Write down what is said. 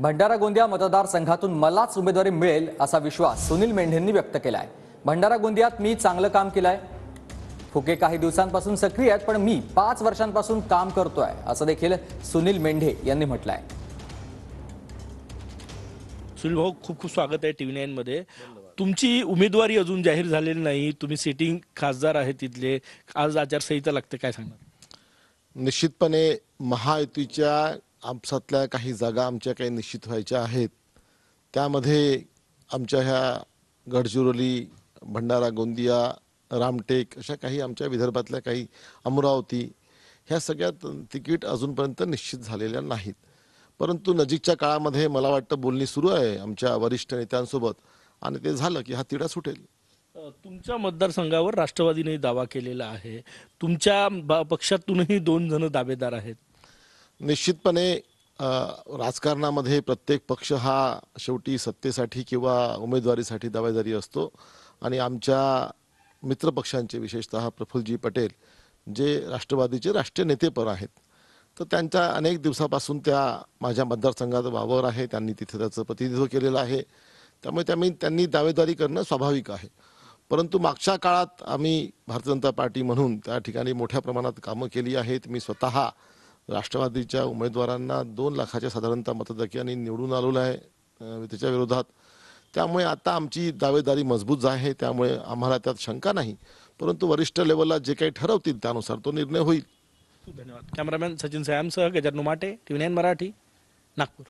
भंडारा गोंदिया मतदारसंघातून मलाच उमेदवारी मिळेल असा विश्वास सुनील मेंढेंनी व्यक्त केलाय। भंडारा गोंदियात मी चांगलं काम केलंय। फुके काही दिवसांपासून सक्रिय आहेत, पण मी 5 वर्षांपासून काम करतोय असं देखील सुनील मेंढे यांनी म्हटलंय। सुनील भाऊ, खूप खूप स्वागत आहे TV9 मध्ये। तुमची उमेदवारी अजून जाहीर झालेली नाही, तुम्ही सिटिंग खासदार आहे तिथले, आज आचारसंहिता लागते, काय सांगणार? निश्चितपणे महायुतीच्या आपसातल्या काही जागा आमच्या काही निश्चित व्हायच्या आहेत। त्यामध्ये आमच्या ह्या गडचिरोली, भंडारा गोंदिया, रामटेक अशा काही आमच्या विदर्भातल्या काही, अमरावती, ह्या सगळ्यात तिकीट अजूनपर्यंत निश्चित झालेल्या नाहीत। परंतु नजीकच्या काळामध्ये मला वाटतं बोलणी सुरू आहे आमच्या वरिष्ठ नेत्यांसोबत, आणि ते झालं की हा तिढा सुटेल। तुमच्या मतदारसंघावर राष्ट्रवादीने दावा केलेला आहे, तुमच्या पक्षातूनही 2 जण दावेदार आहेत। निश्चितपणे राजकारणामध्ये प्रत्येक पक्ष हा शेवटी सत्तेसाठी किंवा उमेदवारीसाठी दावेदारी असतो, आणि आमच्या मित्रपक्षांचे विशेषतः प्रफुल्लजी पटेल जे राष्ट्रवादीचे राष्ट्रीय नेते पण आहेत, तर त्यांच्या अनेक दिवसापासून त्या माझ्या मतदारसंघात वावर आहे, त्यांनी तिथे त्याचं प्रतिनिधित्व केलेलं आहे, त्यामुळे त्यांनी दावेदारी करणं स्वाभाविक आहे। परंतु मागच्या काळात आम्ही भारतीय जनता पार्टी म्हणून त्या ठिकाणी मोठ्या प्रमाणात कामं केली आहेत। मी स्वतः राष्ट्रवादीच्या उमेदवारांना 2 लाखाच्या साधारणतः मतदारांनी निवडून आलेलो आहे त्याच्या विरोधात। त्यामुळे आता आमची दावेदारी मजबूत आहे, त्यामुळे आम्हाला त्यात शंका नाही। परंतु वरिष्ठ लेवलला जे काही ठरवतील त्यानुसार तो निर्णय होईल। धन्यवाद। कॅमेरामॅन सचिन सयामसह गजानन माटे, TV9 मराठी, नागपूर।